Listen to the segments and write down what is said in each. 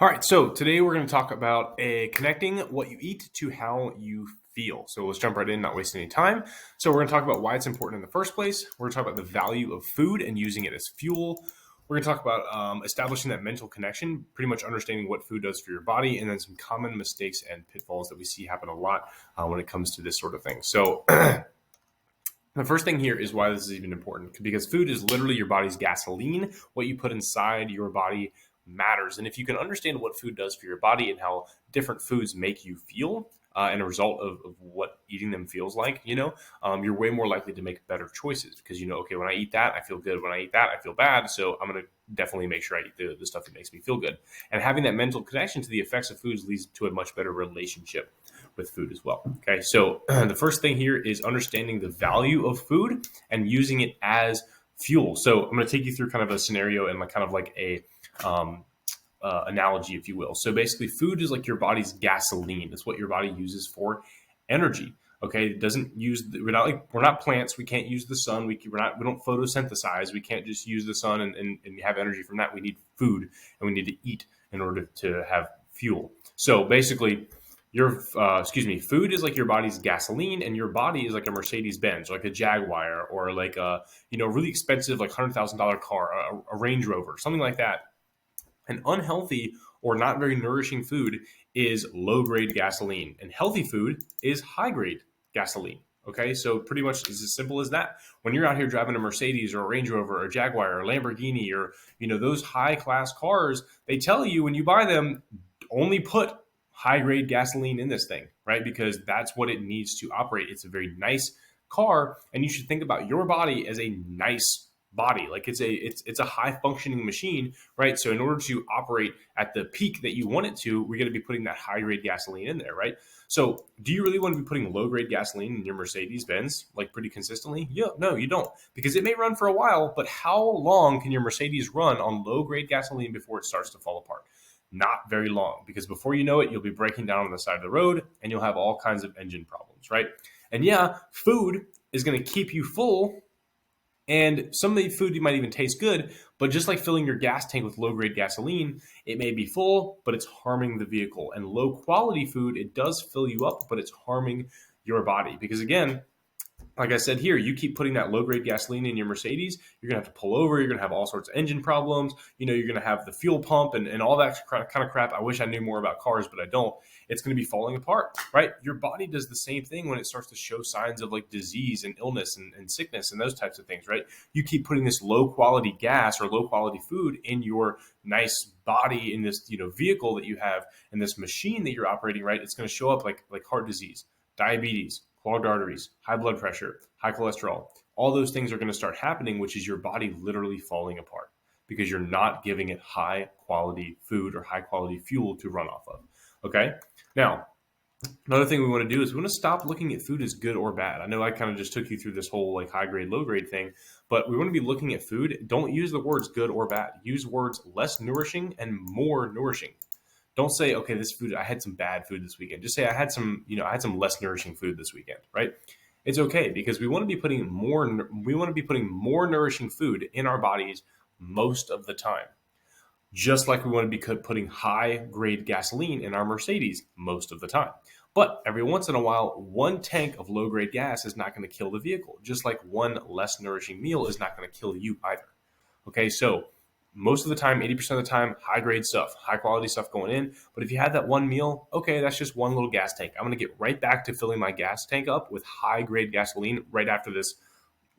All right, so today we're going to talk about connecting what you eat to how you feel. So let's jump right in, not wasting any time. So we're going to talk about why it's important in the first place. We're going to talk about the value of food and using it as fuel. We're going to talk about establishing that mental connection, pretty much understanding what food does for your body, and then some common mistakes and pitfalls that we see happen a lot when it comes to this sort of thing. So the first thing here is why this is even important, because food is literally your body's gasoline. What you put inside your body matters. And if you can understand what food does for your body and how different foods make you feel, and a result of what eating them feels like, you're way more likely to make better choices because okay, when I eat that, I feel good. When I eat that, I feel bad. So I'm going to definitely make sure I eat the stuff that makes me feel good. And having that mental connection to the effects of foods leads to a much better relationship with food as well. Okay, so the first thing here is understanding the value of food and using it as fuel. So I'm going to take you through kind of a scenario and kind of like a analogy, if you will. So basically, food is like your body's gasoline. It's what your body uses for energy. Okay, it doesn't use. We're not plants. We can't use the sun. We don't photosynthesize. We can't just use the sun and have energy from that. We need food and we need to eat in order to have fuel. So basically, food is like your body's gasoline, and your body is like a Mercedes Benz, or like a Jaguar, or like a really expensive like $100,000 car, a Range Rover, something like that. An unhealthy or not very nourishing food is low grade gasoline, and healthy food is high grade gasoline. Okay, so pretty much it's as simple as that. When you're out here driving a Mercedes or a Range Rover or a Jaguar or a Lamborghini or those high class cars, they tell you when you buy them, only put high grade gasoline in this thing, right? Because that's what it needs to operate. It's a very nice car, and you should think about your body as a nice body. Like it's a high functioning machine, right? So in order to operate at the peak that you want it to, we're going to be putting that high grade gasoline in there, right? So do you really want to be putting low grade gasoline in your Mercedes Benz like pretty consistently? Yeah, no, you don't, because it may run for a while, but how long can your Mercedes run on low grade gasoline before it starts to fall apart? Not very long, because before you know it, you'll be breaking down on the side of the road and you'll have all kinds of engine problems, right? And yeah, food is going to keep you full, and some of the food you might even taste good, but just like filling your gas tank with low grade gasoline, it may be full, but it's harming the vehicle. And low quality food, it does fill you up, but it's harming your body. Because again, like I said here, you keep putting that low grade gasoline in your Mercedes, you're going to have to pull over. You're going to have all sorts of engine problems. You're going to have the fuel pump and all that kind of crap. I wish I knew more about cars, but I don't. It's going to be falling apart, right? Your body does the same thing when it starts to show signs of like disease and illness and sickness and those types of things, right? You keep putting this low quality gas or low quality food in your nice body, in this, vehicle that you have, in this machine that you're operating, right? It's going to show up like heart disease, diabetes, clogged arteries, high blood pressure, high cholesterol. All those things are going to start happening, which is your body literally falling apart because you're not giving it high quality food or high quality fuel to run off of. Okay. Now, another thing we want to do is we want to stop looking at food as good or bad. I know I kind of just took you through this whole like high grade, low grade thing, but we want to be looking at food. Don't use the words good or bad. Use words less nourishing and more nourishing. Don't say, okay, this food, I had some bad food this weekend. Just say I had some less nourishing food this weekend, right? It's okay, because we want to be putting more nourishing food in our bodies most of the time. Just like we want to be putting high grade gasoline in our Mercedes most of the time. But every once in a while, one tank of low grade gas is not going to kill the vehicle, just like one less nourishing meal is not going to kill you either. Okay, so most of the time, 80% of the time, high grade stuff, high quality stuff going in. But if you had that one meal, okay, that's just one little gas tank. I'm going to get right back to filling my gas tank up with high grade gasoline right after this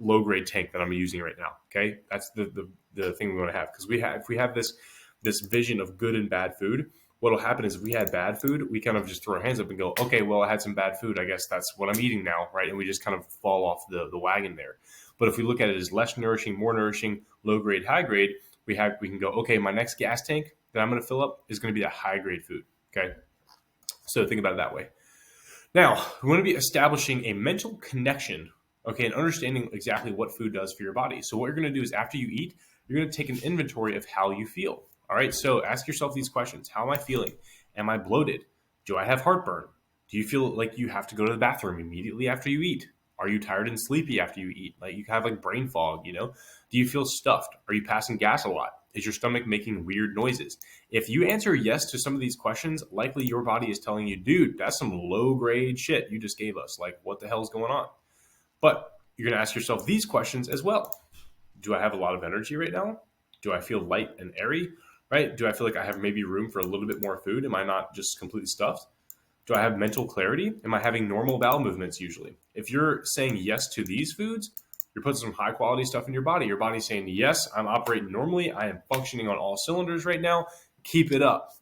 low grade tank that I'm using right now. Okay, that's the thing we want to have, because if we have this vision of good and bad food, what'll happen is if we had bad food, we kind of just throw our hands up and go, okay, well, I had some bad food. I guess that's what I'm eating now, right? And we just kind of fall off the wagon there. But if we look at it as less nourishing, more nourishing, low grade, high grade, we can go, okay, my next gas tank that I'm going to fill up is going to be a high grade food. Okay. So think about it that way. Now, we want to be establishing a mental connection, okay, and understanding exactly what food does for your body. So what you're going to do is after you eat, you're going to take an inventory of how you feel. All right. So ask yourself these questions. How am I feeling? Am I bloated? Do I have heartburn? Do you feel like you have to go to the bathroom immediately after you eat? Are you tired and sleepy after you eat? Like you have like brain fog, Do you feel stuffed? Are you passing gas a lot? Is your stomach making weird noises? If you answer yes to some of these questions, likely your body is telling you, dude, that's some low grade shit you just gave us. Like, what the hell's going on? But you're going to ask yourself these questions as well. Do I have a lot of energy right now? Do I feel light and airy? Right? Do I feel like I have maybe room for a little bit more food? Am I not just completely stuffed? Do I have mental clarity? Am I having normal bowel movements usually? If you're saying yes to these foods, you're putting some high quality stuff in your body. Your body's saying, yes, I'm operating normally. I am functioning on all cylinders right now. Keep it up.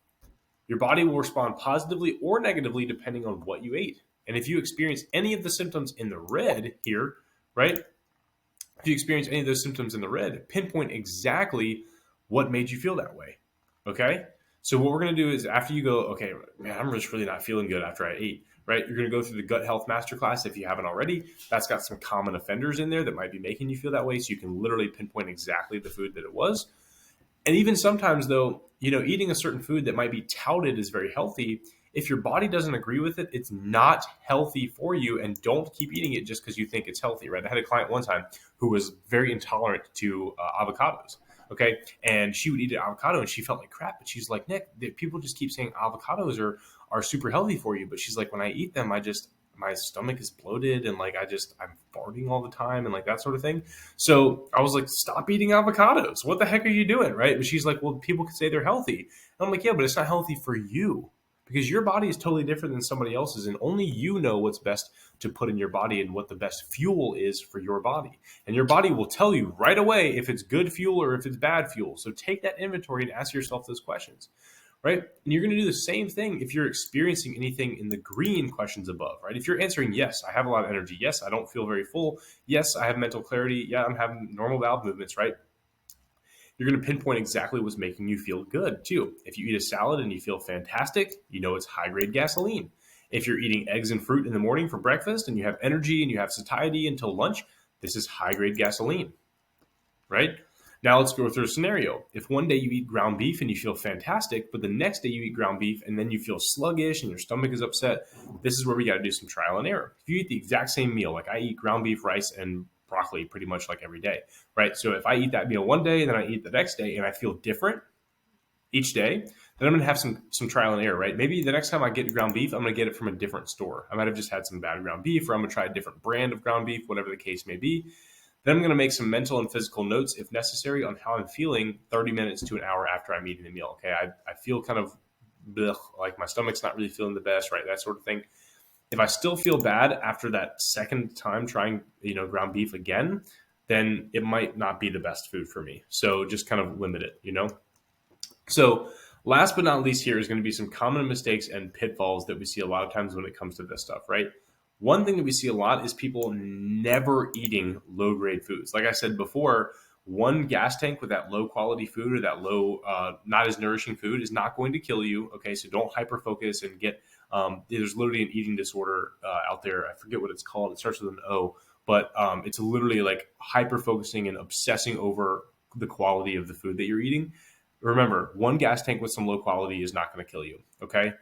Your body will respond positively or negatively depending on what you ate. And if you experience any of the symptoms in the red here, right? If you experience any of those symptoms in the red, pinpoint exactly what made you feel that way. Okay? So what we're going to do is after you go, okay, man, I'm just really not feeling good after I ate, right? You're going to go through the Gut Health Masterclass if you haven't already. That's got some common offenders in there that might be making you feel that way. So you can literally pinpoint exactly the food that it was. And even sometimes though, eating a certain food that might be touted as very healthy, if your body doesn't agree with it, it's not healthy for you, and don't keep eating it just because you think it's healthy, right? I had a client one time who was very intolerant to avocados, okay? And she would eat an avocado and she felt like crap, but she's like, Nick, people just keep saying avocados are super healthy for you. But she's like, when I eat them, my stomach is bloated and like I'm farting all the time and like that sort of thing. So I was like, stop eating avocados. What the heck are you doing? Right. But she's like, well, people could say they're healthy. And I'm like, yeah, but it's not healthy for you because your body is totally different than somebody else's. And only you know what's best to put in your body and what the best fuel is for your body. And your body will tell you right away if it's good fuel or if it's bad fuel. So take that inventory and ask yourself those questions. Right? And you're going to do the same thing if you're experiencing anything in the green questions above, right? If you're answering, yes, I have a lot of energy. Yes, I don't feel very full. Yes, I have mental clarity. Yeah, I'm having normal bowel movements, right? You're going to pinpoint exactly what's making you feel good too. If you eat a salad and you feel fantastic, it's high grade gasoline. If you're eating eggs and fruit in the morning for breakfast and you have energy and you have satiety until lunch, this is high grade gasoline, right? Now let's go through a scenario. If one day you eat ground beef and you feel fantastic, but the next day you eat ground beef and then you feel sluggish and your stomach is upset, this is where we got to do some trial and error. If you eat the exact same meal, like I eat ground beef, rice, and broccoli pretty much like every day, right? So if I eat that meal one day and then I eat the next day and I feel different each day, then I'm going to have some trial and error, right? Maybe the next time I get ground beef, I'm going to get it from a different store. I might have just had some bad ground beef, or I'm going to try a different brand of ground beef, whatever the case may be. Then I'm going to make some mental and physical notes, if necessary, on how I'm feeling 30 minutes to an hour after I'm eating the meal. Okay, I feel kind of like my stomach's not really feeling the best, right? That sort of thing. If I still feel bad after that second time trying, ground beef again, then it might not be the best food for me. So just kind of limit it, So last but not least here is going to be some common mistakes and pitfalls that we see a lot of times when it comes to this stuff, right? One thing that we see a lot is people never eating low grade foods. Like I said before, one gas tank with that low quality food or that low, not as nourishing food is not going to kill you. Okay, so don't hyper focus and get. There's literally an eating disorder out there. I forget what it's called. It starts with an O, but it's literally like hyper focusing and obsessing over the quality of the food that you're eating. Remember, one gas tank with some low quality is not going to kill you. Okay.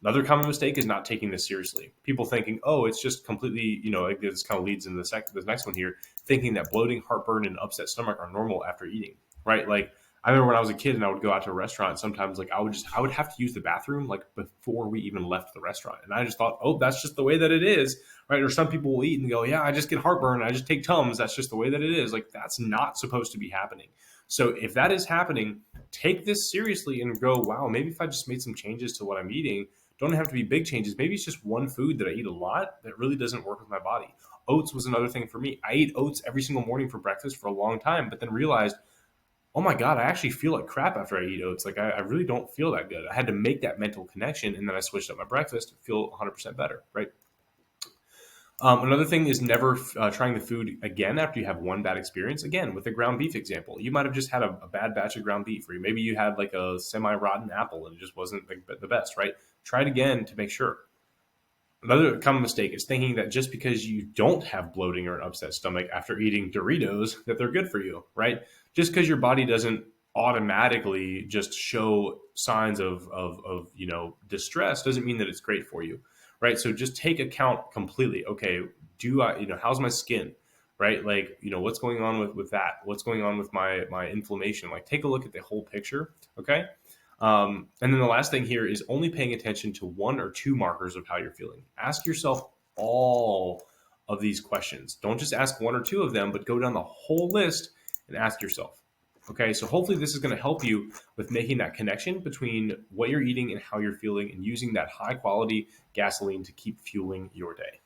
Another common mistake is not taking this seriously. People thinking, oh, it's just completely, this kind of leads into the next one here, thinking that bloating, heartburn, and upset stomach are normal after eating, right? Like I remember when I was a kid and I would go out to a restaurant, sometimes like I would have to use the bathroom like before we even left the restaurant. And I just thought, oh, that's just the way that it is, right? Or some people will eat and go, yeah, I just get heartburn. I just take Tums. That's just the way that it is. Like that's not supposed to be happening. So if that is happening, take this seriously and go, wow, maybe if I just made some changes to what I'm eating, don't have to be big changes. Maybe it's just one food that I eat a lot that really doesn't work with my body. Oats was another thing for me. I ate oats every single morning for breakfast for a long time, but then realized, oh my God, I actually feel like crap after I eat oats. Like I really don't feel that good. I had to make that mental connection, and then I switched up my breakfast to feel 100% better, right? Another thing is never trying the food again after you have one bad experience. Again, with the ground beef example, you might have just had a bad batch of ground beef, or maybe you had like a semi-rotten apple and it just wasn't the best, right? Try it again to make sure. Another common mistake is thinking that just because you don't have bloating or an upset stomach after eating Doritos, that they're good for you, right? Just because your body doesn't automatically just show signs of distress doesn't mean that it's great for you, right? So just take account completely. Okay, how's my skin, right? Like, what's going on with that? What's going on with my inflammation? Like, take a look at the whole picture. Okay. And then the last thing here is only paying attention to one or two markers of how you're feeling. Ask yourself all of these questions. Don't just ask one or two of them, but go down the whole list and ask yourself. Okay, so hopefully this is going to help you with making that connection between what you're eating and how you're feeling, and using that high quality gasoline to keep fueling your day.